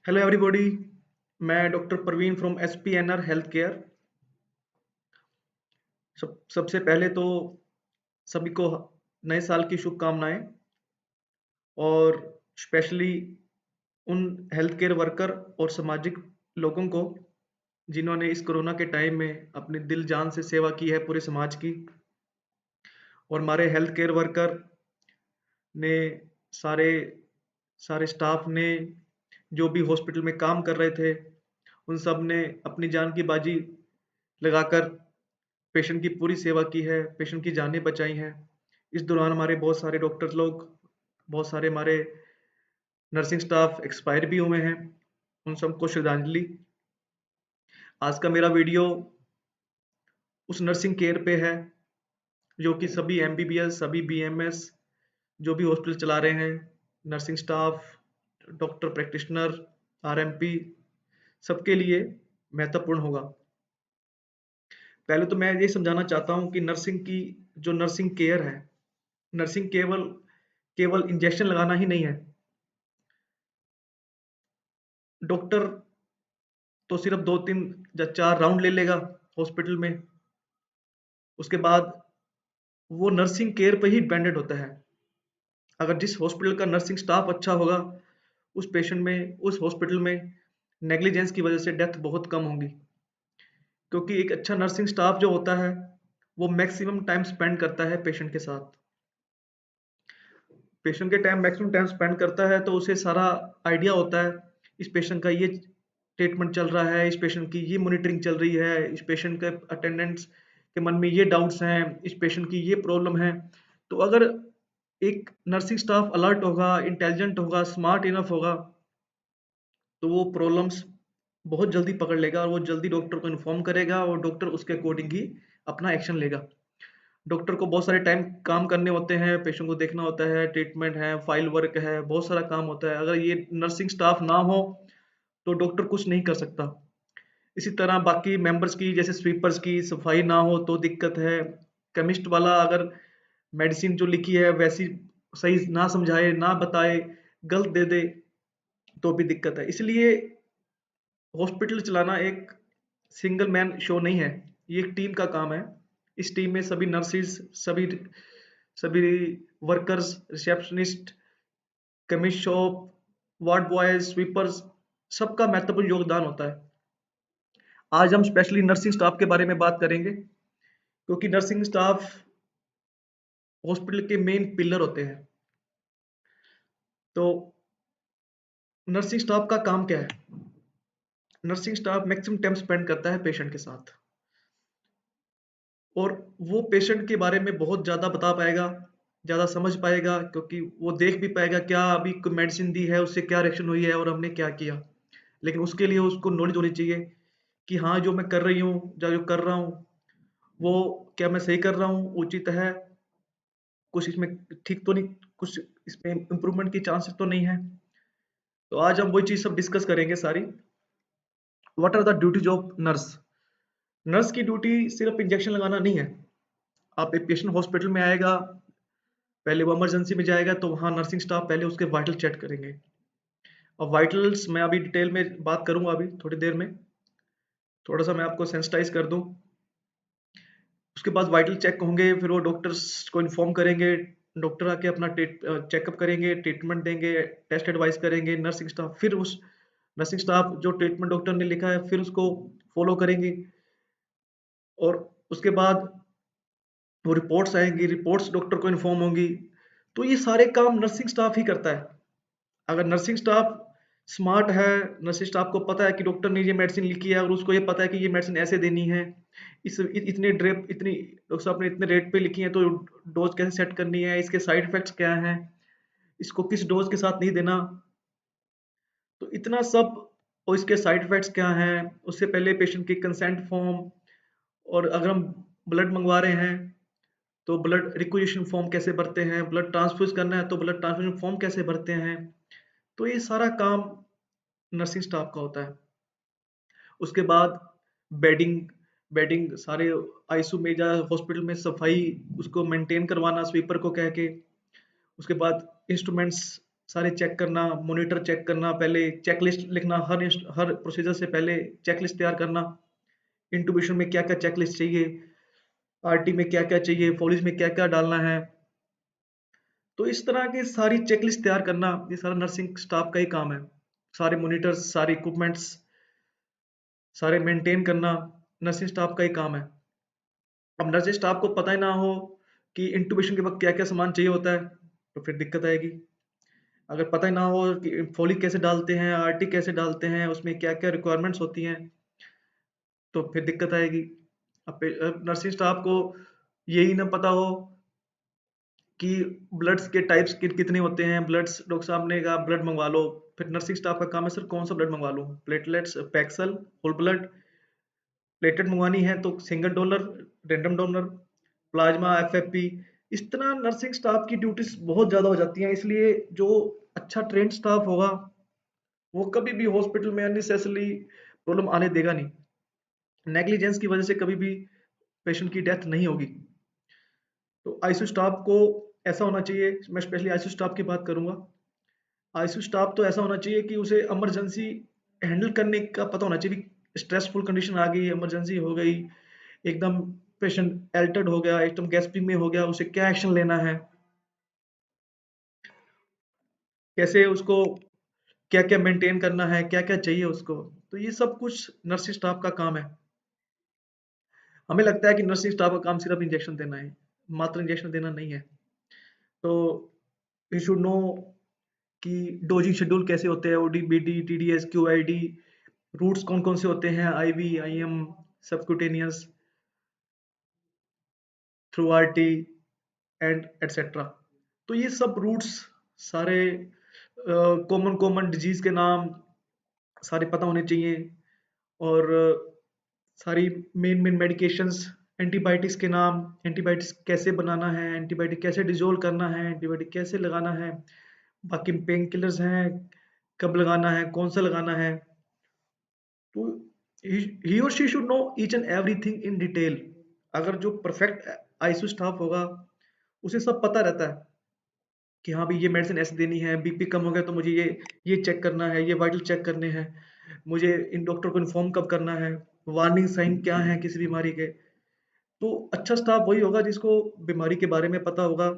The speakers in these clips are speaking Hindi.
Hello everybody. मैं doctor Praveen from SPNR health care. सबसे पहले तो सभी को नए साल की शुभकामनाएं, और स्पेशली उन हेल्थ केयर वर्कर और सामाजिक लोगों को जिन्होंने इस कोरोना के टाइम में अपनी दिल जान से सेवा की है पूरे समाज की। और हमारे हेल्थ केयर वर्कर ने सारे सारे स्टाफ ने जो भी हॉस्पिटल में काम कर रहे थे, उन सब ने अपनी जान की बाजी लगाकर पेशेंट की पूरी सेवा की है, पेशेंट की जानें बचाई हैं। इस दौरान हमारे बहुत सारे डॉक्टर लोग, बहुत सारे हमारे नर्सिंग स्टाफ एक्सपायर भी हुए हैं। उन सबको श्रद्धांजलि। आज का मेरा वीडियो उस नर्सिंग केयर पे है जो कि सभी एमबीबीएस, सभी बीएमएस जो भी हॉस्पिटल चला रहे हैं, nursing staff, doctor practitioner, RMP, सबके लिए महत्वपूर्ण होगा। पहले तो मैं ये समझाना चाहता हूँ कि नर्सिंग की जो नर्सिंग केयर है, नर्सिंग केवल केवल इंजेक्शन लगाना ही नहीं है। डॉक्टर तो सिर्फ 2-3 या 4 राउंड ले लेगा हॉस्पिटल में, उसके बाद वो नर्सिंग केयर पे ही डिपेंडेंट होता है। अगर जिस हॉस्पिटल का नर्सिंग स्टाफ अच्छा होगा, उस पेशेंट में, उस हॉस्पिटल में नेग्लिजेंस की वजह से डेथ बहुत कम होंगी। क्योंकि एक अच्छा नर्सिंग स्टाफ जो होता है, वो मैक्सिमम टाइम स्पेंड करता है पेशेंट के साथ। पेशेंट के टाइम मैक्सिमम टाइम स्पेंड करता है तो उसे सारा आइडिया होता है, इस पेशेंट का ये ट्रीटमेंट चल रहा है, इस पेशेंट की ये मॉनिटरिंग चल रही है, इस पेशेंट के अटेंडेंट्स के मन में ये डाउट्स हैं, इस पेशेंट की ये प्रॉब्लम है। तो अगर एक नर्सिंग स्टाफ अलर्ट होगा, इंटेलिजेंट होगा, स्मार्ट इनफ होगा, तो वो प्रॉब्लम्स बहुत जल्दी पकड़ लेगा और वो जल्दी डॉक्टर को इन्फॉर्म करेगा और डॉक्टर उसके अकॉर्डिंग ही अपना एक्शन लेगा। डॉक्टर को बहुत सारे टाइम काम करने होते हैं, पेशेंट को देखना होता है, ट्रीटमेंट है, फाइल वर्क है, बहुत सारा काम होता है। अगर ये नर्सिंग स्टाफ ना हो तो डॉक्टर कुछ नहीं कर सकता। इसी तरह बाकी मेंबर्स की, जैसे स्वीपर्स की सफाई ना हो तो दिक्कत है। केमिस्ट वाला अगर मेडिसिन जो लिखी है वैसी सही ना समझाए, ना बताए, गलत दे दे, तो भी दिक्कत है। इसलिए हॉस्पिटल चलाना एक सिंगल मैन शो नहीं है, ये एक टीम का काम है। इस टीम में सभी नर्सिस, सभी सभी workers, receptionist, chemist shop, ward boys, sweepers, सबका महत्वपूर्ण योगदान होता है। आज हम स्पेशली नर्सिंग स्टाफ के बारे में बात करेंगे, क्योंकि नर्सिंग स्टाफ हॉस्पिटल के मेन पिलर होते हैं। तो नर्सिंग स्टाफ का काम क्या है? Nursing staff maximum time spend करता है पेशेंट के साथ, और वो पेशेंट के बारे में बहुत ज़्यादा बता पाएगा, ज़्यादा समझ पाएगा, क्योंकि वो देख भी पाएगा क्या अभी कोई मेडिसिन दी है, उससे क्या रिएक्शन हुई है और हमने क्या किया। लेकिन उसके लिए उसको नॉलेज होनी चाहिए कि हाँ, जो मैं कर रही हूँ या जो कर रहा हूँ, वो क्या मैं सही कर रहा हूँ, उचित है, कुछ इसमें ठीक तो नहीं, कुछ इसमें इम्प्रूवमेंट की चांसेस तो नहीं है। तो आज हम वही चीज़ सब डिस्कस करेंगे सारी। What are the duties of nurse? Nurse की ड्यूटी सिर्फ इंजेक्शन लगाना नहीं है। आप एक पेशेंट हॉस्पिटल में आएगा, पहले वो इमरजेंसी में जाएगा तो वहाँ नर्सिंग स्टाफ पहले उसके वाइटल चेक करेंगे। और वाइटल्स मैं अभी डिटेल में बात करूँगा अभी थोड़ी देर में। थोड़ा सा मैं आपको सेंसिटाइज कर दूँ। उसके बाद वाइटल चेक होंगे, फिर वो डॉक्टर्स को इन्फॉर्म करेंगे। डॉक्टर आके अपना चेकअप करेंगे, ट्रीटमेंट देंगे, टेस्ट एडवाइस करेंगे। नर्सिंग स्टाफ फिर उस नर्सिंग स्टाफ जो ट्रीटमेंट डॉक्टर ने लिखा है फिर उसको फॉलो करेंगे। और उसके बाद वो रिपोर्ट्स आएँगी, रिपोर्ट्स डॉक्टर को इन्फॉर्म होंगी। तो ये सारे काम नर्सिंग स्टाफ ही करता है। अगर नर्सिंग स्टाफ स्मार्ट है, नर्सिंग स्टाफ को पता है कि डॉक्टर ने ये मेडिसिन लिखी है और उसको ये पता है कि ये मेडिसिन ऐसे देनी है, इतने ड्रिप, इतनी डॉक्टर साहब ने इतने रेट पे लिखी है, तो डोज कैसे सेट करनी है, इसके साइड इफेक्ट्स क्या हैं, इसको किस डोज के साथ नहीं देना, तो इतना सब, और इसके साइड इफेक्ट्स क्या हैं, उससे पहले पेशेंट की कंसेंट फॉर्म, और अगर हम ब्लड मंगवा रहे हैं तो ब्लड रिक्विजिशन फॉर्म कैसे भरते हैं, ब्लड ट्रांसफ्यूज करना है तो ब्लड ट्रांसफ्यूजन फॉर्म कैसे भरते हैं। तो ये सारा काम नर्सिंग स्टाफ का होता है। उसके बाद बेडिंग बेडिंग सारे आईसीयू में या हॉस्पिटल में सफाई उसको मेंटेन करवाना स्वीपर को कह के। उसके बाद इंस्ट्रूमेंट्स सारे चेक करना, मॉनिटर चेक करना, पहले चेकलिस्ट लिखना, हर प्रोसीजर से पहले चेकलिस्ट तैयार करना, इंटूबेशन में क्या-क्या चेकलिस्ट चाहिए, आरटी में क्या-क्या चाहिए, फोलिज में क्या-क्या डालना है। तो इस तरह की सारी चेकलिस्ट तैयार करना, ये सारा नर्सिंग स्टाफ का ही काम है। सारे मॉनिटर्स, सारे इक्विपमेंट्स, सारे मेंटेन करना नर्सिंग स्टाफ का ही काम है। अब नर्सिंग स्टाफ को पता ही ना हो कि इंटूबेशन के वक़्त क्या-क्या सामान चाहिए होता है, तो फिर दिक्कत आएगी। अगर पता ही ना हो कि फोलिक कैसे डालते हैं, आरटी कैसे डालते हैं, उसमें क्या-क्या रिक्वायरमेंट्स होती हैं, तो फिर दिक्कत आएगी। अब नर्सिंग स्टाफ को यही ना पता हो कि ब्लड्स के टाइप्स कितने होते हैं, ब्लड्स डॉक्टर साहब ने कहा ब्लड मंगवा लो, फिर नर्सिंग स्टाफ का काम है सर कौन सा ब्लड मंगवा लूँ, प्लेटलेट्स, पैक्सल, होल ब्लड, प्लेटेड मंगवानी है तो single donor, random donor, plasma, FFP. इस तरह नर्सिंग स्टाफ की ड्यूटीज बहुत ज़्यादा हो जाती हैं, इसलिए जो अच्छा ट्रेंड स्टाफ होगा वो कभी भी हॉस्पिटल में अननेसेसरली प्रॉब्लम आने देगा नहीं। नेग्लिजेंस की वजह से कभी भी पेशेंट की डेथ नहीं होगी। तो आईसीयू स्टाफ को ऐसा होना चाहिए, मैं स्पेशली आईसीयू स्टाफ की बात करूंगा। आईसीयू स्टाफ तो ऐसा होना चाहिए कि उसे इमरजेंसी हैंडल करने का पता होना चाहिए कि स्ट्रेसफुल कंडीशन आ गई, इमरजेंसी हो गई, एकदम पेशेंट एल्टर्ड हो गया, एकदम गैस्पिंग में हो गया, उसे क्या एक्शन लेना है, कैसे उसको क्या क्या मेंटेन करना है, क्या क्या चाहिए उसको। तो ये सब कुछ नर्सिंग स्टाफ का काम है। हमें लगता है कि नर्सिंग स्टाफ का काम सिर्फ इंजेक्शन देना है, मात्र इंजेक्शन देना नहीं है। तो यू शुड नो कि डोजिंग शेड्यूल कैसे होते हैं, OD, BD, TDS, QID, routes कौन कौन से होते हैं, IV, IM, subcutaneous, through RT and etcetera. तो ये सब रूट्स सारे कॉमन कॉमन डिजीज के नाम सारे पता होने चाहिए। और सारी मेन मेन मेडिकेशंस, एंटीबायोटिक्स के नाम, एंटीबायोटिक्स कैसे बनाना है, एंटीबायोटिक कैसे डिजोल्व करना है, एंटीबायोटिक कैसे लगाना है, बाकी पेन किलर्स हैं, कब लगाना है, कौन सा लगाना है। तो ही और she should know each and everything in detail. अगर जो परफेक्ट आईसीयू स्टाफ होगा उसे सब पता रहता है कि हाँ भाई ये मेडिसिन ऐसे देनी है, बीपी कम हो गया तो मुझे ये चेक करना है, ये वाइटल चेक करने हैं, मुझे इन डॉक्टर को इन्फॉर्म कब करना है, वार्निंग साइन क्या है किसी बीमारी के। तो अच्छा स्टाफ वही होगा जिसको बीमारी के बारे में पता होगा,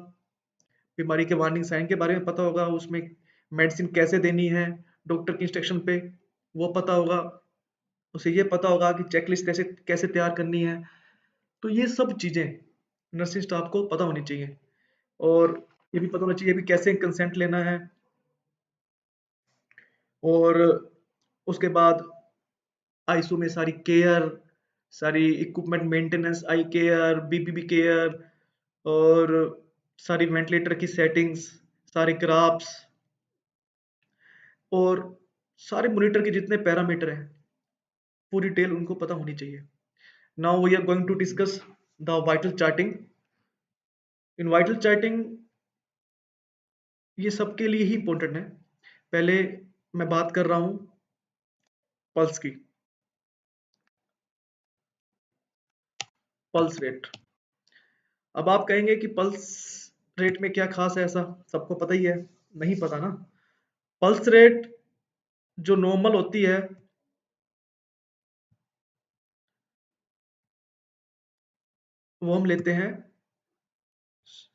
बीमारी के वार्निंग साइन के बारे में पता होगा, उसमें मेडिसिन कैसे देनी है डॉक्टर की इंस्ट्रक्शन पे वो पता होगा, उसे ये पता होगा कि चेकलिस्ट कैसे कैसे तैयार करनी है। तो ये सब चीजें नर्सिंग स्टाफ को पता होनी चाहिए। और ये भी पता होना चाहिए भी कैसे कंसेंट लेना है। और उसके बाद आईसीयू में सारी केयर, सारी इक्विपमेंट मेंटेनेंस, आई केयर, बीपीबी केयर, और सारी वेंटिलेटर की सेटिंग्स, सारे ग्राफ्स, और सारे मॉनिटर के जितने पैरामीटर हैं पूरी डिटेल उनको पता होनी चाहिए। Now we are going to discuss the vital charting. In vital charting ये सबके लिए ही इंपॉर्टेंट है। पहले मैं बात कर रहा हूं पल्स की, पल्स रेट। अब आप कहेंगे कि पल्स रेट में क्या खास है, ऐसा सबको पता ही है। नहीं पता ना। पल्स रेट जो नॉर्मल होती है वो हम लेते हैं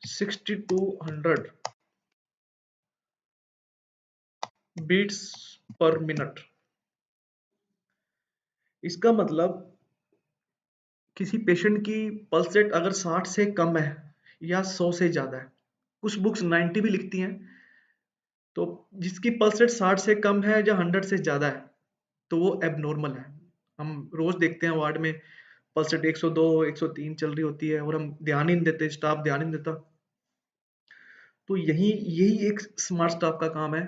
60 to 100 बीट्स पर मिनट। इसका मतलब किसी पेशेंट की पल्स रेट अगर 60 से कम है या 100 से ज्यादा है, कुछ बुक्स 90 भी लिखती हैं, तो जिसकी पल्स रेट 60 से कम है या 100 से ज्यादा है तो वो एबनॉर्मल है। हम रोज देखते हैं वार्ड में पल्स रेट 102 103 चल रही होती है और हम ध्यान ही नहीं देते, स्टाफ ध्यान ही नहीं देता। तो यही यही एक स्मार्ट स्टाफ का काम है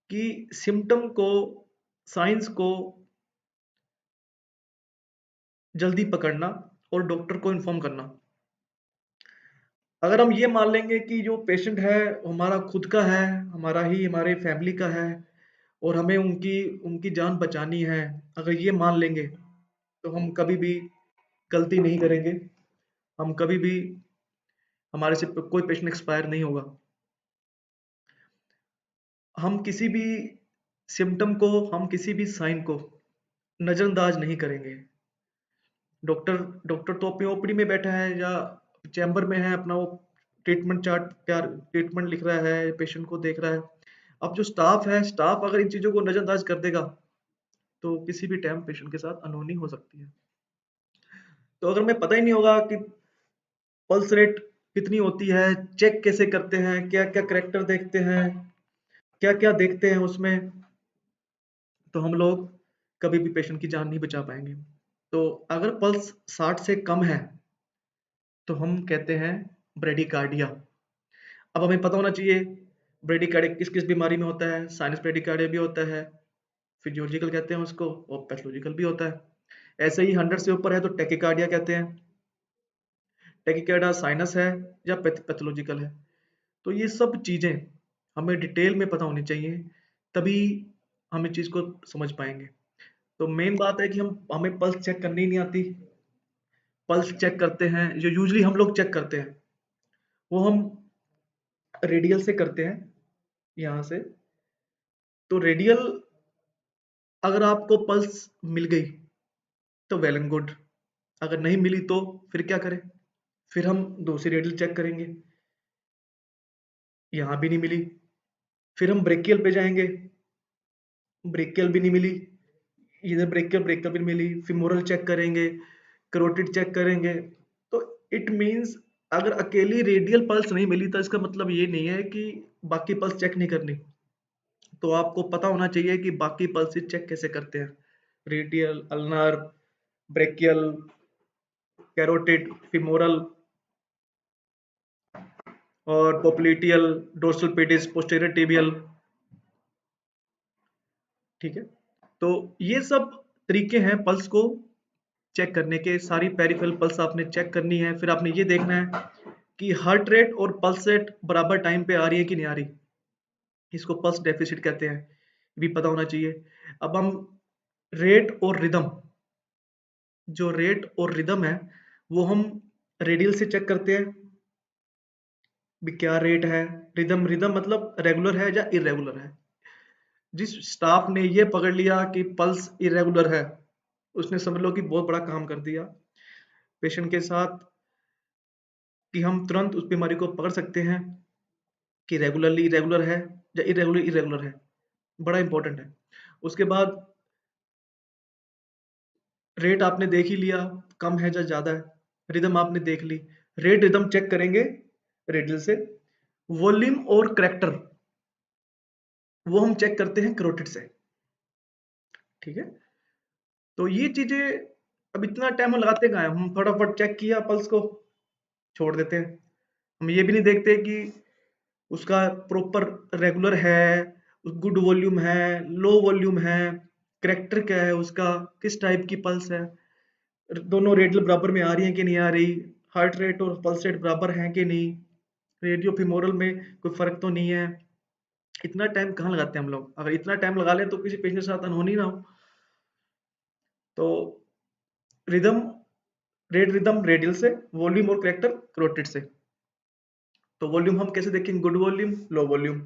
कि सिम्टम को, साइंस को जल्दी पकड़ना और डॉक्टर को इन्फॉर्म करना। अगर हम ये मान लेंगे कि जो पेशेंट है हमारा खुद का है, हमारा ही, हमारे फैमिली का है, और हमें उनकी उनकी जान बचानी है, अगर ये मान लेंगे तो हम कभी भी गलती नहीं करेंगे। हम कभी भी, हमारे से कोई पेशेंट एक्सपायर नहीं होगा। हम किसी भी सिम्टम को, हम किसी भी साइन को नज़रअंदाज नहीं करेंगे। डॉक्टर डॉक्टर तो अपनी ओपीडी में बैठा है या चैम्बर में है, अपना वो ट्रीटमेंट चार्ट तैयार, ट्रीटमेंट लिख रहा है, पेशेंट को देख रहा है। अब जो स्टाफ है, स्टाफ अगर इन चीज़ों को नज़रअंदाज कर देगा, तो किसी भी टाइम पेशेंट के साथ अनहोनी हो सकती है। तो अगर हमें पता ही नहीं होगा कि पल्स रेट कितनी होती है, चेक कैसे करते हैं, क्या-क्या करैक्टर देखते हैं, क्या-क्या देखते हैं उसमें, तो हम लोग कभी भी पेशेंट की जान नहीं बचा पाएँगे। तो अगर पल्स 60 से कम है, तो हम कहते हैं ब्रेडिकार्डिया। अब हमें पता होना चाहिए ब्रेडिकार्डिया किस-किस बीमारी में होता है। साइनस ब्रेडिकार्डिया भी होता है, फिजियोलॉजिकल कहते हैं उसको, और पैथोलॉजिकल भी होता है। ऐसे ही 100 से ऊपर है तो टैकिकार्डिया कहते हैं। टैकिकार्डिया साइनस है या पैथोलॉजिकल है। तो ये सब चीज़ें हमें डिटेल में पता होनी चाहिए, तभी हम इस चीज़ को समझ पाएँगे। तो मेन बात है कि हमें पल्स चेक करनी नहीं आती। पल्स चेक करते हैं, जो यूजुअली हम लोग चेक करते हैं, वो हम रेडियल से करते हैं, यहाँ से। तो रेडियल अगर आपको पल्स मिल गई, तो वेल एंड गुड। अगर नहीं मिली तो फिर क्या करें? फिर हम दूसरी रेडियल चेक करेंगे, यहाँ भी नहीं मिली। फिर हम ब्रेकियल पे जाएँगे, ब्रेकियल भी नहीं मिली। इधर ब्रेकियल भी नहीं मिली। फीमोरल चेक करेंगे, कैरोटिड चेक करेंगे। तो इट मीन्स अगर अकेली रेडियल पल्स नहीं मिली, तो इसका मतलब ये नहीं है कि बाकी पल्स चेक नहीं करनी। तो आपको पता होना चाहिए कि बाकी पल्सेस चेक कैसे करते हैं। Radial, ulnar, brachial, carotid, femoral और popliteal, dorsal pedis, posterior tibial. ठीक है? तो ये सब तरीके हैं पल्स को चेक करने के। सारी पेरिफेरल पल्स आपने चेक करनी है। फिर आपने ये देखना है कि हार्ट रेट और पल्स रेट बराबर टाइम पे आ रही है कि नहीं आ रही। इसको पल्स डेफिसिट कहते हैं, भी पता होना चाहिए। अब हम रेट और रिदम, जो रेट और रिदम है, वो हम रेडियल से चेक करते हैं भी क्या रेट है। रिदम रिदम मतलब रेगुलर है या इरेगुलर है। जिस स्टाफ ने ये पकड़ लिया कि पल्स इरेगुलर है, उसने समझ लो कि बहुत बड़ा काम कर दिया पेशेंट के साथ, कि हम तुरंत उस बीमारी को पकड़ सकते हैं कि रेगुलरली इरेगुलर है या इरेगुलर इरेगुलर है। बड़ा इंपॉर्टेंट है। उसके बाद रेट आपने देख ही लिया, कम है या ज़्यादा है। रिदम आपने देख ली, रेट रिदम चेक करेंगे रेडियल से। वॉल्यूम और करैक्टर वो हम चेक करते हैं कैरोटिड से। ठीक है? तो ये चीज़ें, अब इतना टाइम हम लगाते कहाँ हैं? हम फटाफट चेक किया पल्स को, छोड़ देते हैं। हम ये भी नहीं देखते कि उसका प्रॉपर रेगुलर है, गुड वॉल्यूम है, लो वॉल्यूम है, करैक्टर क्या है उसका, किस टाइप की पल्स है, दोनों रेडियल बराबर में आ रही है कि नहीं आ रही, हार्ट रेट और पल्स रेट बराबर हैं कि नहीं, रेडियो फीमोरल में कोई फर्क तो नहीं है। इतना टाइम कहाँ लगाते हैं हम लोग? अगर इतना टाइम लगा लें तो किसी पेशेंट के साथ अनहोनी ना हो। तो रिदम, रेट रिदम रेडियल से, वॉल्यूम और करैक्टर कैरोटिड से। तो वॉल्यूम हम कैसे देखेंगे? गुड वॉल्यूम, लो वॉल्यूम,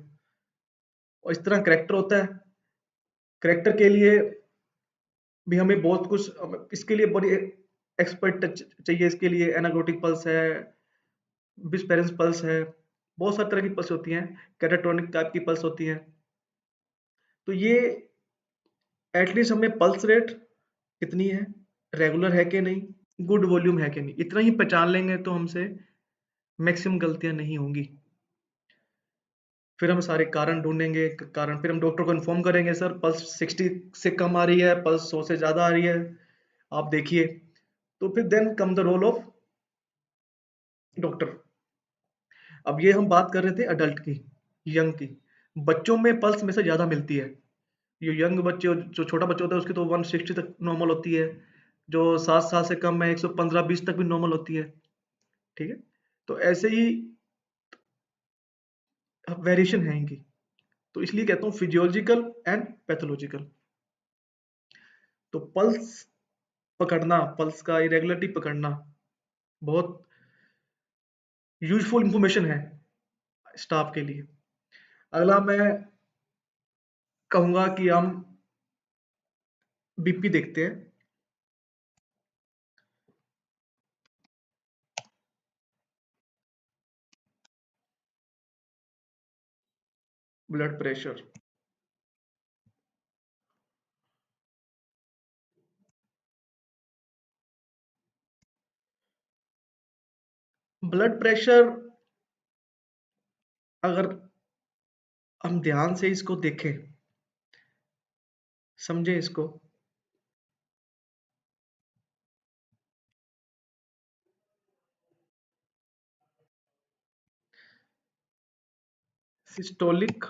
और इस तरह करैक्टर होता है। करैक्टर के लिए भी हमें बहुत कुछ, इसके लिए बड़ी एक्सपर्ट टच चाहिए। इसके लिए एनाग्लोटिक पल्स है, बिस्पेरेंस पल्स है, बहुत सारी तरह की पल्स होती हैं, कैटाटोनिक टाइप की पल्स होती हैं। तो ये एटलीस्ट हमें पल्स रेट कितनी है, रेगुलर है कि नहीं, गुड वॉल्यूम है कि नहीं, इतना ही पहचान लेंगे तो हमसे मैक्सिमम गलतियां नहीं होंगी। फिर हम सारे कारण ढूंढेंगे, कारण फिर हम डॉक्टर को इन्फॉर्म करेंगे, सर पल्स 60 से कम आ रही है, पल्स 100 से ज़्यादा आ रही है, आप देखिए। तो फिर then come the role of doctor. अब ये हम बात कर रहे थे अडल्ट की, यंग की। बच्चों में पल्स में से ज़्यादा मिलती है। ये यंग बच्चे, जो छोटा बच्चा होता है उसकी तो 160 तक नॉर्मल होती है, जो 7 साल से कम है 115-20 तक भी नॉर्मल होती है। ठीक है? तो ऐसे ही वेरिएशन है इनकी। तो इसलिए कहता हूँ फिजियोलॉजिकल एंड पैथोलॉजिकल। तो पल्स पकड़ना, पल्स का इरेगुलरिटी पकड़ना बहुत यूजफुल इंफॉर्मेशन है स्टाफ के लिए। अगला मैं कहूंगा कि हम बीपी देखते हैं। Blood pressure. ब्लड प्रेशर अगर हम ध्यान से इसको देखें, समझें इसको, systolic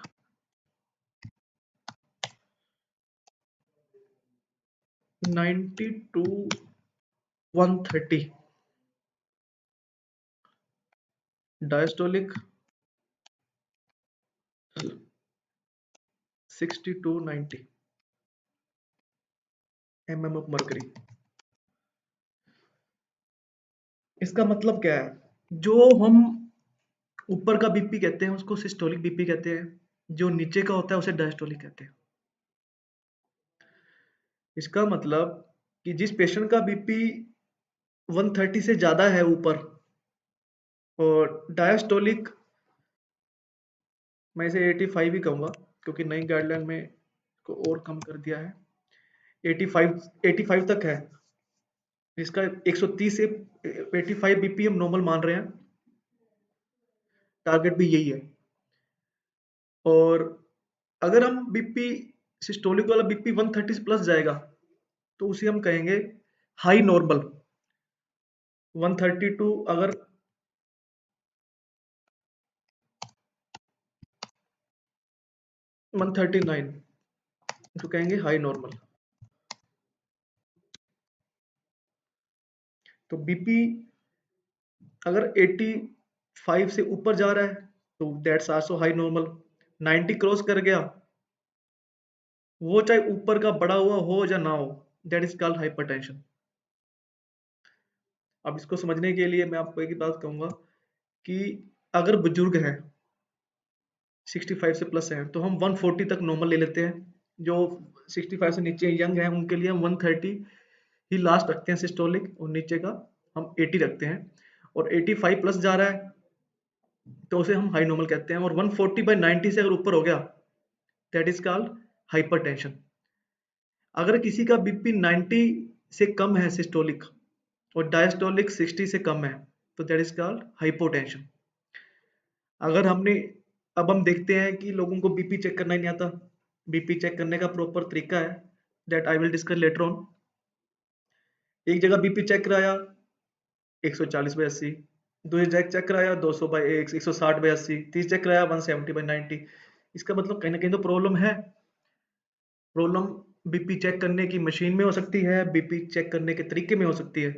90 to 130, diastolic 60 to 90 mm of mercury. इसका मतलब क्या है? जो हम ऊपर का बीपी कहते हैं उसको सिस्टोलिक बीपी कहते हैं, जो नीचे का होता है उसे डायस्टोलिक कहते हैं। इसका मतलब कि जिस पेशेंट का बीपी 130 से ज्यादा है ऊपर, और डायस्टोलिक, मैं इसे 85 ही कहूंगा क्योंकि नई गाइडलाइन में को और कम कर दिया है, 85 तक है इसका। 130 से 85 बीपी हम नॉर्मल मान रहे हैं, टारगेट भी यही है। और अगर हम बीपी, सिस्टोलिक वाला बीपी 130 से प्लस जाएगा तो उसे हम कहेंगे हाई नॉर्मल। 132 अगर 139 तो कहेंगे हाई नॉर्मल। तो बीपी अगर 85 से ऊपर जा रहा है तो that's also high normal. 90 cross कर गया, वो चाहे ऊपर का बड़ा हुआ हो या ना हो, दैट इज कॉल्ड हाइपरटेंशन। अब इसको समझने के लिए मैं आपको एक ही बात कहूंगा कि अगर बुजुर्ग हैं, 65 से प्लस हैं, तो हम 140 तक नॉर्मल ले लेते हैं। जो 65 से नीचे यंग हैं उनके लिए हम 130 ही लास्ट रखते हैं सिस्टोलिक, और नीचे का हम 80 रखते हैं। और 85 प्लस जा रहा है तो उसे हम हाई नॉर्मल कहते हैं। और 140/90 से अगर ऊपर हो गया, दैट इज कॉल्ड हाइपरटेंशन। अगर किसी का बीपी 90 से कम है सिस्टोलिक, और डायस्टोलिक 60 से कम है, तो दैट इज कॉल्ड हाइपोटेंशन। अगर हमने, अब हम देखते हैं कि लोगों को बीपी चेक करना ही नहीं आता। बीपी चेक करने का प्रॉपर तरीका है, that I will discuss later on. एक जगह बीपी चेक कराया 140/80, दूसरी जगह चेक कराया 200/1, 160/80, तीसरी चेक कराया 170/90। इसका मतलब कहीं ना कहीं तो प्रॉब्लम है। प्रॉब्लम बीपी चेक करने की मशीन में हो सकती है, बीपी चेक करने के तरीके में हो सकती है,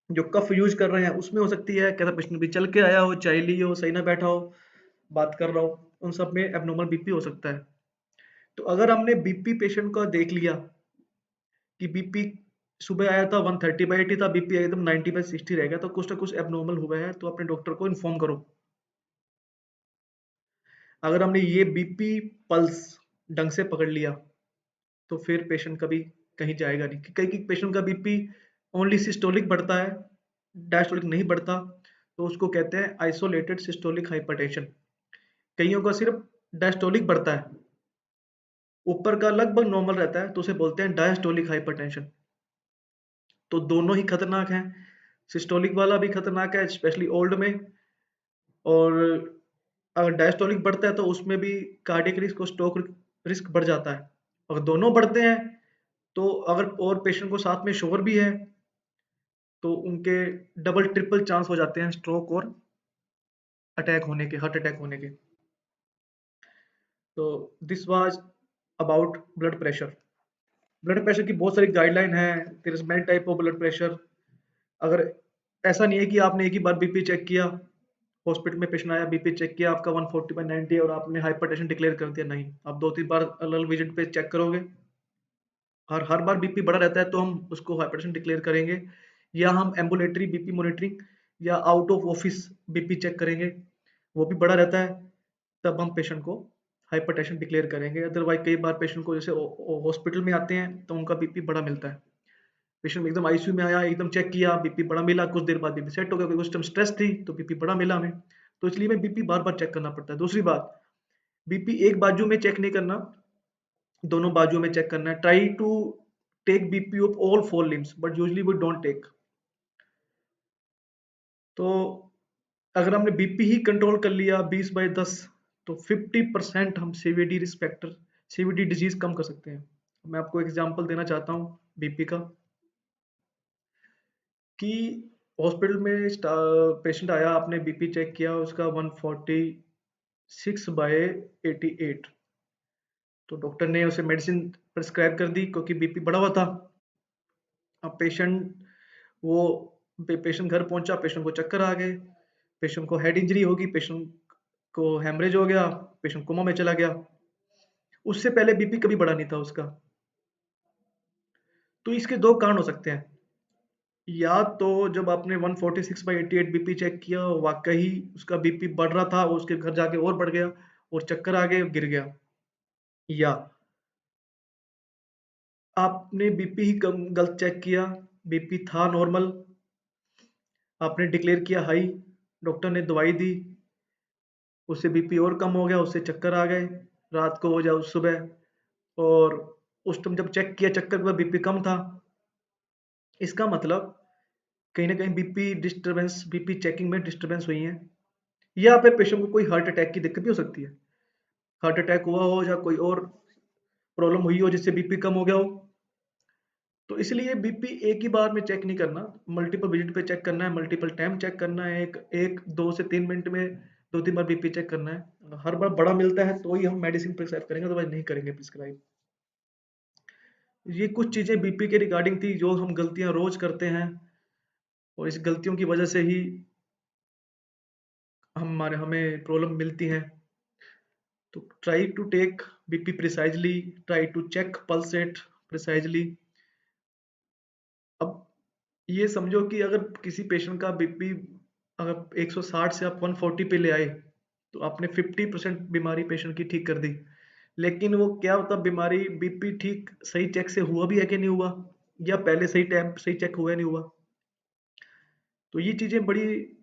जो कफ यूज कर रहे हैं उसमें हो सकती है, कैसा पेशेंट भी चल के आया हो, चाय ली हो, सही ना बैठा हो, बात कर रहा हो, उन सब में एबनॉर्मल बीपी हो सकता है। तो अगर हमने बीपी पेशेंट का देख लिया कि बीपी सुबह आया था 130/80 था, बीपी एकदम 90/60 रह गया, तो कुछ ना कुछ एबनॉर्मल हुआ है, तो अपने डॉक्टर को इन्फॉर्म करो। अगर हमने ये बीपी पल्स ढंग से पकड़ लिया तो फिर पेशेंट कभी कहीं जाएगा नहीं। कई कई पेशेंट का बीपी ओनली सिस्टोलिक बढ़ता है, डायस्टोलिक नहीं बढ़ता, तो उसको कहते हैं आइसोलेटेड सिस्टोलिक हाइपरटेंशन। कईयों का सिर्फ डायस्टोलिक बढ़ता है, ऊपर का लगभग नॉर्मल रहता है, तो उसे बोलते हैं डायस्टोलिक हाइपरटेंशन। तो दोनों ही खतरनाक हैं, सिस्टोलिक वाला भी खतरनाक है स्पेशली ओल्ड में, और अगर डायस्टोलिक बढ़ता है तो उसमें भी कार्डियक रिस्क और स्ट्रोक रिस्क बढ़ जाता है। अगर दोनों बढ़ते हैं तो अगर और पेशेंट को साथ में शुगर भी है तो उनके डबल ट्रिपल चांस हो जाते हैं स्ट्रोक और अटैक होने के, हार्ट अटैक होने के। तो this was about blood pressure. Blood pressure की बहुत सारी गाइडलाइन है, there is many type of blood pressure. अगर ऐसा नहीं है कि आपने एक ही बार बीपी चेक किया, हॉस्पिटल में पेशेंट आया, बीपी चेक किया आपका 140/90 और आपने हाइपरटेंशन डिक्लेयर कर दिया, नहीं। आप 2-3 बार अलग अलग विजिट पे चेक करोगे, और हर बार बीपी बढ़ा रहता है तो हम उसको हाइपरटेंशन डिक्लेयर करेंगे, या हम एम्बुलेटरी बीपी मॉनिटरिंग या out of office BP check करेंगे, वो भी बढ़ा रहता है, तब हम पेशेंट को हाइपरटेंशन डिक्लेयर करेंगे। अदरवाइज कई बार पेशेंट को जैसे हॉस्पिटल में आते हैं तो उनका बीपी बड़ा मिलता है। पेशेंट एकदम आईसीयू में आया, एकदम चेक किया, बीपी बड़ा मिला, कुछ देर बाद बीपी सेट हो गया, क्योंकि उस टाइम स्ट्रेस थी तो बीपी बड़ा मिला हमें। तो इसलिए हमें बीपी बार बार चेक करना पड़ता है। दूसरी बात, बीपी एक बाजू में चेक नहीं करना, दोनों बाजुओं में चेक करना है। Try to take BP of all four limbs, but usually we don't take. तो अगर हमने बीपी ही कंट्रोल कर लिया 20/10, तो 50% हम सीवीडी रिस्पेक्टर सीवीडी डिजीज कम कर सकते हैं। मैं आपको एग्जांपल देना चाहता हूँ बीपी का, कि हॉस्पिटल में पेशेंट आया, आपने बीपी चेक किया, उसका 146/88। तो डॉक्टर ने उसे मेडिसिन प्रिस्क्राइब कर दी क्योंकि बीपी बढ़ा हुआ था। अब वो पेशेंट घर पहुंचा, पेशेंट को चक्कर आ गए, पेशेंट को हेड इंजरी होगी, पेशेंट को हेमरेज हो गया, पेशेंट कोमा में चला गया। उससे पहले बीपी कभी बढ़ा नहीं था उसका। तो इसके दो कारण हो सकते हैं, या तो जब आपने 146/88 बीपी चेक किया, वाकई उसका बीपी बढ़ रहा था, उसके घर जाके और बढ़ गया और चक्कर आ गए, गिर गया, या आपने बीपी ही कम गलत चेक किया, बीपी था नॉर्मल, आपने डिक्लेयर किया हाई, डॉक्टर ने दवाई दी, उससे बीपी और कम हो गया, उससे चक्कर आ गए रात को हो या सुबह, और उस टाइम जब चेक किया चक्कर के बाद बीपी कम था। इसका मतलब कहीं ना कहीं बीपी डिस्टरबेंस, बीपी चेकिंग में डिस्टरबेंस हुई है, या फिर पेशेंट को कोई हार्ट अटैक की दिक्कत भी हो सकती है। हार्ट अटैक हुआ हो या कोई और प्रॉब्लम हुई हो जिससे बीपी कम हो गया हो। तो इसलिए बीपी एक ही बार में चेक नहीं करना, मल्टीपल विजिट पे चेक करना है, मल्टीपल टाइम चेक करना है, एक एक 2 से 3 मिनट में 2-3 बार बीपी चेक करना है। हर बार बड़ा मिलता है तो ही हम मेडिसिन प्रिस्क्राइब करेंगे, अदरवाइज नहीं करेंगे प्रिस्क्राइब। ये कुछ चीजें बीपी के रिगार्डिंग थी जो हम गलतियां रोज करते हैं, और इस गलतियों की वजह से ही हमारे हमें प्रॉब्लम मिलती है। तो try to take BP precisely, try to check pulse rate precisely. अब ये समझो कि अगर किसी पेशेंट का बीपी अगर 160 से आप 140 पे ले आए, तो आपने 50% बीमारी पेशेंट की ठीक कर दी। लेकिन वो क्या होता, बीमारी बीपी ठीक सही चेक से हुआ भी है कि नहीं हुआ, या पहले सही टाइम सही चेक हुआ नहीं हुआ। तो ये चीजें बड़ी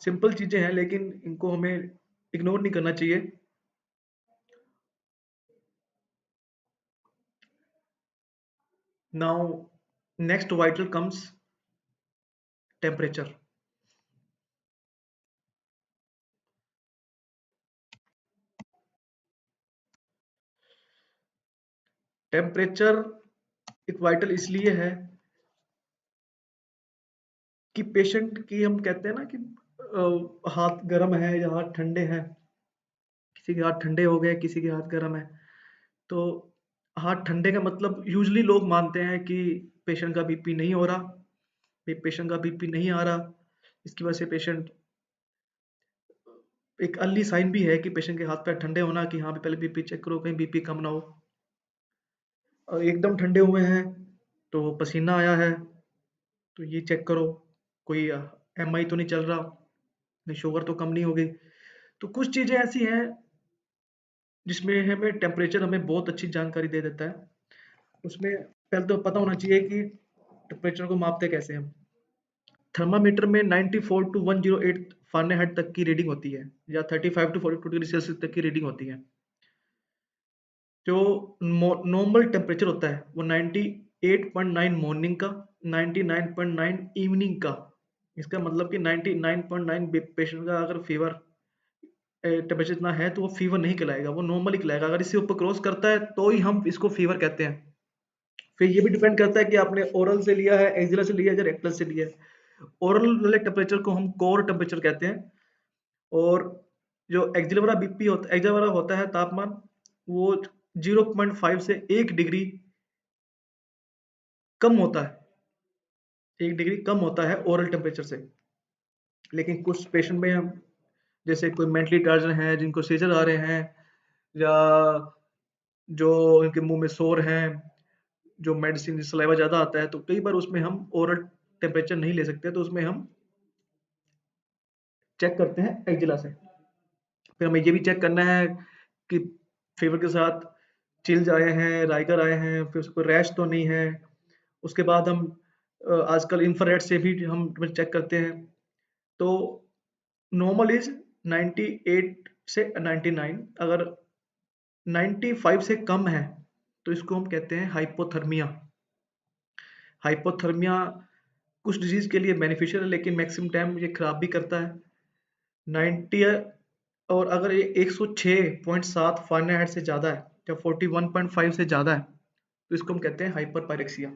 सिंपल चीजें हैं, लेकिन इनको हमें इग्नोर नहीं करना चाहिए। Now next vital comes temperature. Temperature एक वाइटल इसलिए है कि पेशेंट की, हम कहते हैं ना कि हाथ गर्म है या हाथ ठंडे हैं, किसी के हाथ ठंडे हो गए, किसी के हाथ गर्म है। तो हाथ ठंडे का मतलब यूजली लोग मानते हैं कि पेशेंट का बीपी नहीं हो रहा, पेशेंट का बीपी नहीं आ रहा। इसकी वजह से पेशेंट, एक अर्ली साइन भी है कि पेशेंट के हाथ पैर ठंडे होना, कि हाँ भी पहले बीपी चेक करो कहीं बीपी कम ना हो। और एकदम ठंडे हुए हैं तो पसीना आया है तो ये चेक करो, कोई एमआई तो नहीं चल रहा, नहीं शुगर तो कम नहीं हो गई। तो कुछ चीजें ऐसी हैं जिसमें हमें टेम्परेचर हमें बहुत अच्छी जानकारी दे देता है। उसमें पहले तो पता होना चाहिए कि टेम्परेचर को मापते कैसे हम। थर्मामीटर में 94 टू 108 फ़ारेनहाइट तक की रीडिंग होती है, या 35 टू 42 डिग्री सेल्सियस तक की रीडिंग होती है। जो नॉर्मल टेम्परेचर होता है वो 98.9 मॉर्निंग का, 99.9 इवनिंग का। इसका मतलब कि 99.9 पेशेंट का अगर फीवर टेम्परेचर इतना है तो वो फीवर नहीं कहलाएगा, वो नॉर्मल ही कहलाएगा। अगर इससे ऊपर क्रॉस करता है तो ही हम इसको फीवर कहते हैं। फिर ये भी डिपेंड करता है कि आपने ओरल से लिया है, एक्जिला से लिया है या रेक्टल से लिया है। ओरल वाले टेम्परेचर को हम कोर टेम्परेचर कहते हैं, और जो एक्जिला वाला बीपी होता है, एक्जिला वाला होता है तापमान, वो 0.5 से 1 डिग्री कम होता है, 1 डिग्री कम होता है ओरल टेम्परेचर से। लेकिन कुछ पेशेंट में हम, जैसे कोई मेंटली टार्जन है, जिनको सीजर आ रहे हैं, या जो उनके मुंह में सौर हैं, जो मेडिसिन सलाइवा ज़्यादा आता है, तो कई बार उसमें हम ओरल टेम्परेचर नहीं ले सकते, तो उसमें हम चेक करते हैं एक्जिला से। फिर हमें ये भी चेक करना है कि फीवर के साथ चिल्स आए हैं, राइगर आए हैं, फिर उसको रैश तो नहीं है। उसके बाद हम आजकल इंफ्रारेड से भी हम चेक करते हैं। तो नॉर्मल इज 98 से 99। अगर 95 से कम है तो इसको हम कहते हैं हाइपोथर्मिया। हाइपोथर्मिया कुछ डिजीज के लिए बेनिफिशियल है, लेकिन मैक्सिमम टाइम ये खराब भी करता है। 90 और अगर ये 106.7 फ़ारेनहाइट से ज़्यादा है या 41.5 से ज़्यादा है तो इसको हम कहते हैं हाइपर पायरेक्सिया,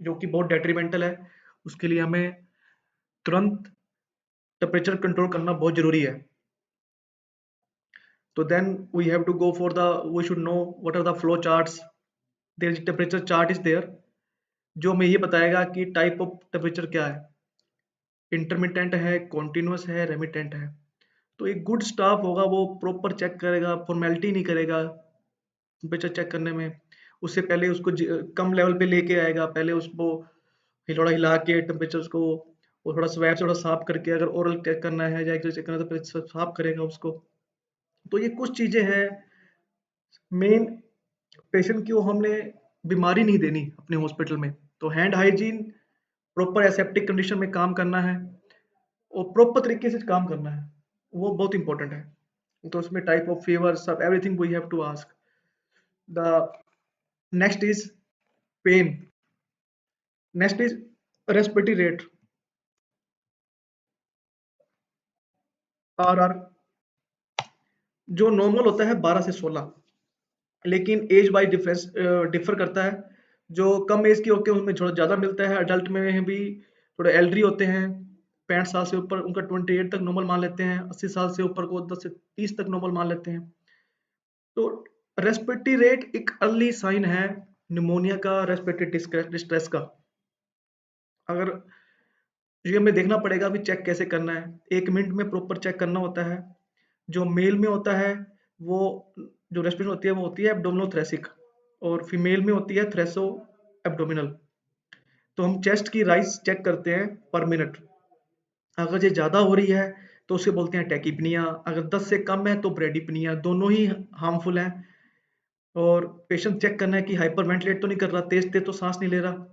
जो कि बहुत डेट्रीमेंटल है। उसके लिए हमें तुरंत टेम्परेचर कंट्रोल करना बहुत ज़रूरी है। तो then we have to go for the, we should know what are the flow charts. There is temperature chart is there, जो हमें ये बताएगा कि टाइप ऑफ टेम्परेचर क्या है, इंटरमिटेंट है, कॉन्टिन्यूस है, रेमिटेंट है। तो एक गुड स्टाफ होगा वो प्रॉपर चेक करेगा, फॉर्मेलिटी नहीं करेगा टेम्परेचर चेक करने में। उससे पहले उसको कम लेवल पे लेके आएगा, पहले उसको थोड़ा हिला के टेम्परेचर को, और थोड़ा स्वैब से थोड़ा साफ करके, अगर ओरल चेक करना है या चेक करना है तो पहले साफ करेगा उसको। तो ये कुछ चीजें हैं। मेन पेशेंट को हमने बीमारी नहीं देनी अपने हॉस्पिटल में, तो hand hygiene, proper aseptic condition में काम करना है और प्रॉपर तरीके से काम करना है, वो बहुत इंपॉर्टेंट है। तो उसमें टाइप ऑफ फीवर सब everything we have to ask. The next is pain, next is respiratory rate, आर जो नॉर्मल होता है 12 से 16, लेकिन एज वाइज डिफरेंस डिफर करता है। जो कम एज के होते हैं उनमें थोड़ा ज़्यादा मिलता है, अडल्ट में भी थोड़े एल्डरी होते हैं 65 साल से ऊपर, उनका 28 तक नॉर्मल मान लेते हैं, 80 साल से ऊपर को 10 से 30 तक नॉर्मल मान लेते हैं। तो रेस्पिरेटरी रेट एक अर्ली साइन है निमोनिया का, रेस्पिरेटरी डिस्ट्रेस का। अगर ये हमें देखना पड़ेगा भी चेक कैसे करना है, 1 मिनट में प्रॉपर चेक करना होता है। जो मेल में होता है वो, जो रेस्पिरेशन होती है वो होती है एब्डोमिनोथोरेसिक, और फीमेल में होती है थ्रेसो एब्डोमिनल। तो हम चेस्ट की राइज चेक करते हैं पर मिनट। अगर ये ज़्यादा हो रही है तो उसे बोलते हैं टैकीपनिया, अगर 10 से कम है तो ब्रेडीपनिया, दोनों ही हार्मफुल हैं। और पेशेंट चेक करना है कि हाइपर वेंटिलेट तो नहीं कर रहा, तेज तेज तो सांस नहीं ले रहा,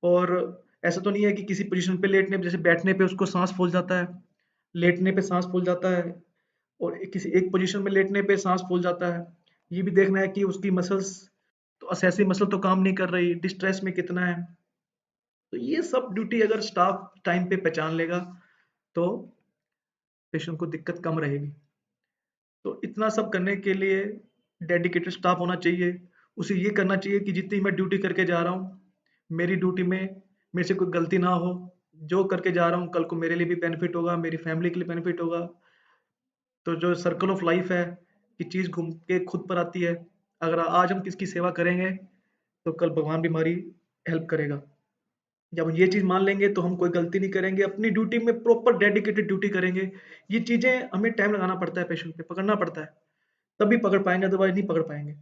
और ऐसा तो नहीं है कि किसी पोजीशन पे लेटने पे, जैसे बैठने पे उसको सांस फूल जाता है, लेटने पे सांस फूल जाता है, और किसी एक पोजीशन में लेटने पे सांस फूल जाता है। ये भी देखना है कि उसकी मसल्स, तो असेसिव मसल तो काम नहीं कर रही, डिस्ट्रेस में कितना है। तो ये सब ड्यूटी अगर स्टाफ टाइम पे पहचान लेगा तो पेशेंट को दिक्कत कम रहेगी। तो इतना सब करने के लिए डेडिकेटेड स्टाफ होना चाहिए। उसे ये करना चाहिए कि जितनी मैं ड्यूटी करके जा रहा हूँ मेरी ड्यूटी में मेरे से कोई गलती ना हो, जो करके जा रहा हूँ कल को मेरे लिए भी बेनिफिट होगा, मेरी फैमिली के लिए बेनिफिट होगा। तो जो सर्कल ऑफ लाइफ है कि चीज़ घूम के खुद पर आती है, अगर आज हम किसकी सेवा करेंगे तो कल भगवान भी हमारी हेल्प करेगा। जब ये चीज़ मान लेंगे तो हम कोई गलती नहीं करेंगे, अपनी ड्यूटी में प्रॉपर डेडिकेटेड ड्यूटी करेंगे। ये चीज़ें हमें टाइम लगाना पड़ता है, पेशेंट पे पकड़ना पड़ता है, तभी पकड़ पाएंगे, अदरवाइज नहीं पकड़ पाएंगे।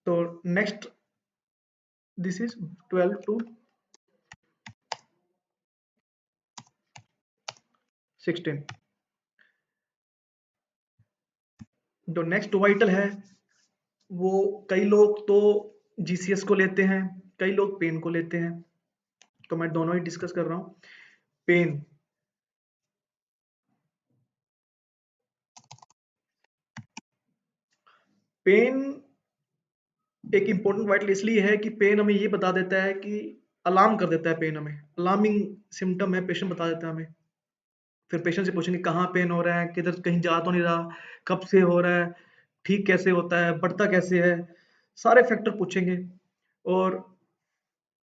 तो नेक्स्ट, दिस इज 12 to 16। जो नेक्स्ट वाइटल है वो, कई लोग तो जीसीएस को लेते हैं, कई लोग पेन को लेते हैं, तो मैं दोनों ही डिस्कस कर रहा हूँ। पेन, पेन एक इंपॉर्टेंट वाइटल इसलिए है कि पेन हमें ये बता देता है कि, अलार्म कर देता है पेन, हमें अलार्मिंग सिम्टम है, पेशेंट बता देता है हमें। फिर पेशेंट से पूछेंगे कहाँ पेन हो रहा है, किधर कहीं जा तो नहीं रहा, कब से हो रहा है, ठीक कैसे होता है, बढ़ता कैसे है, सारे फैक्टर पूछेंगे। और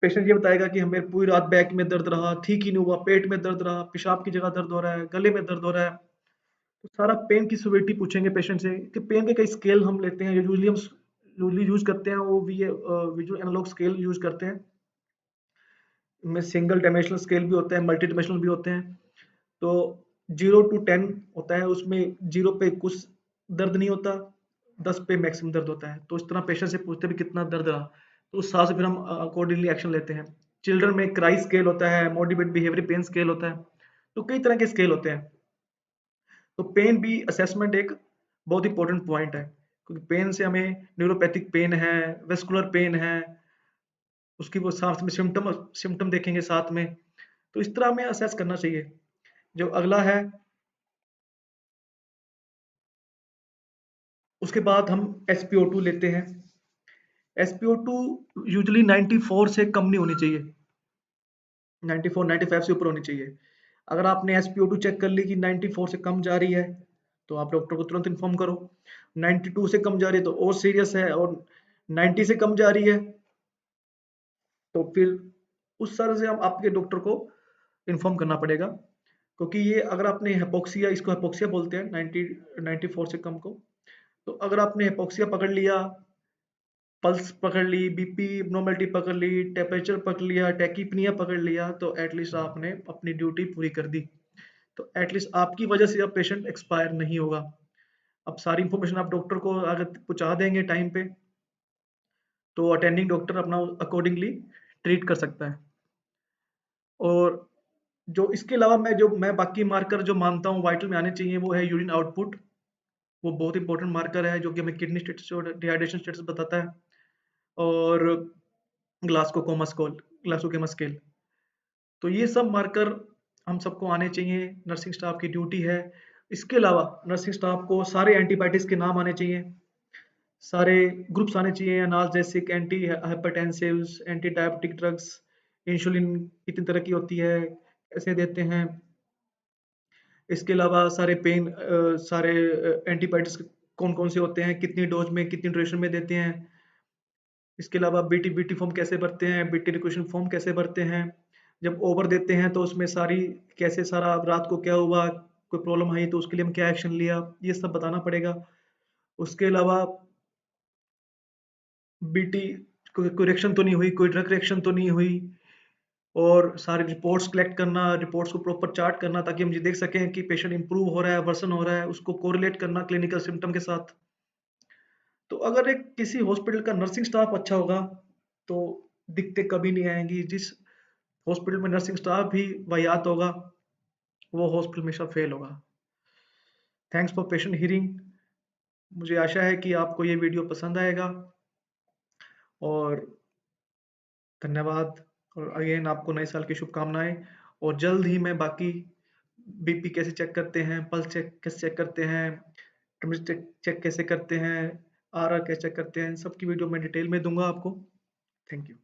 पेशेंट ये बताएगा कि हमें पूरी रात बैक में दर्द रहा, ठीक ही नहीं हुआ, पेट में दर्द रहा, पेशाब की जगह दर्द हो रहा है, गले में दर्द हो रहा है। तो सारा पेन की सिवियरिटी पूछेंगे पेशेंट से कि पेन के कई स्केल हम लेते हैं, यूजुअली हम यूजली यूज करते हैं वो भी विजुअल एनालॉग स्केल यूज करते हैं। में सिंगल डायमेंशनल स्केल भी होते हैं, मल्टी डायमेंशनल भी होते हैं। तो 0 to 10 होता है, उसमें 0 पे कुछ दर्द नहीं होता, 10 पे मैक्सिमम दर्द होता है। तो इस तरह पेशेंट से पूछते भी कितना दर्द रहा, तो उस हिसाब से फिर हम अकॉर्डिंगली एक्शन लेते हैं। चिल्ड्रन में क्राई स्केल होता है, मोटिवेट बिहेवियर पेन स्केल होता है, तो कई तरह के स्केल होते हैं। तो पेन भी असेसमेंट एक बहुत इंपॉर्टेंट पॉइंट है, क्योंकि पेन से हमें न्यूरोपैथिक पेन है, वेस्कुलर पेन है, उसकी वो साथ में सिम्टम सिम्टम देखेंगे साथ में, तो इस तरह हमें असेस करना चाहिए। जो अगला है, उसके बाद हम SpO2 लेते हैं। SpO2 यूजुअली 94 से कम नहीं होनी चाहिए, 94 95 से ऊपर होनी चाहिए। अगर आपने SpO2 चेक कर ली कि 94 से कम जा रही है, तो आप डॉक्टर को तुरंत इन्फॉर्म करो। 92 से कम जा रही है तो और सीरियस है, और 90 से कम जा रही है तो फिर उस तरह से हम आपके डॉक्टर को इन्फॉर्म करना पड़ेगा, क्योंकि ये अगर आपने hypoxia, इसको hypoxia बोलते हैं 90 94 से कम को, तो अगर आपने hypoxia पकड़ लिया, पल्स पकड़ ली, बीपी एब्नॉर्मलिटी पकड़ ली, टेम्परेचर पकड़ लिया, टैकीपनिया पकड़ लिया, तो एटलीस्ट आपने अपनी ड्यूटी पूरी कर दी। तो एटलीस्ट आपकी वजह से अब पेशेंट एक्सपायर नहीं होगा। अब सारी इंफॉर्मेशन आप डॉक्टर को अगर पहुंचा देंगे टाइम पे, तो अटेंडिंग डॉक्टर अपना अकॉर्डिंगली ट्रीट कर सकता है। और जो इसके अलावा मैं बाकी मार्कर जो मानता हूँ वाइटल में आने चाहिए, वो है यूरिन आउटपुट। वो बहुत इंपॉर्टेंट मार्कर है, जो कि हमें किडनी स्टेटस और डिहाइड्रेशन स्टेटस बताता है। और ग्लासकोमा स्केल। तो ये सब मार्कर हम सबको आने चाहिए, नर्सिंग स्टाफ की ड्यूटी है। इसके अलावा नर्सिंग स्टाफ को सारे एंटीबायोटिक्स के नाम आने चाहिए, सारे ग्रुप्स आने चाहिए, analgesic, anti hypertensives, anti diabetic drugs, insulin कितनी तरह की होती है, कैसे देते हैं। इसके अलावा सारे एंटीबायोटिक्स कौन कौन से होते हैं, कितनी डोज में कितनी ड्यूरेशन में देते हैं। इसके अलावा बीटी बीटी फॉर्म कैसे भरते हैं, बीटी रिक्वेशन फॉर्म कैसे भरते हैं। जब ओवर देते हैं तो उसमें कैसे सारा रात को क्या हुआ, कोई प्रॉब्लम आई तो उसके लिए हम क्या एक्शन लिया, ये सब बताना पड़ेगा। उसके अलावा बीटी कोई रिएक्शन तो नहीं हुई, कोई ड्रग रिएक्शन तो नहीं हुई, और सारी रिपोर्ट्स कलेक्ट करना, रिपोर्ट्स को प्रॉपर चार्ट करना, ताकि हम ये देख सकें कि पेशेंट इंप्रूव हो रहा है, वर्सन हो रहा है, उसको कोरिलेट करना क्लिनिकल सिम्टम के साथ। तो अगर एक किसी हॉस्पिटल का नर्सिंग स्टाफ अच्छा होगा, तो दिक्कतें कभी नहीं आएंगी। जिस हॉस्पिटल में नर्सिंग स्टाफ भी वाहियात होगा, वो हॉस्पिटल हमेशा फेल होगा। Thanks for patient hearing. मुझे आशा है कि आपको ये वीडियो पसंद आएगा, और धन्यवाद। और अगेन आपको नए साल की शुभकामनाएं। और जल्द ही मैं बाकी बीपी कैसे चेक करते हैं, पल्स चेक कैसे चेक करते हैं, टेम्परेचर चेक कैसे करते हैं, आरआर कैसे चेक करते हैं, सबकी वीडियो मैं डिटेल में दूंगा आपको। Thank you.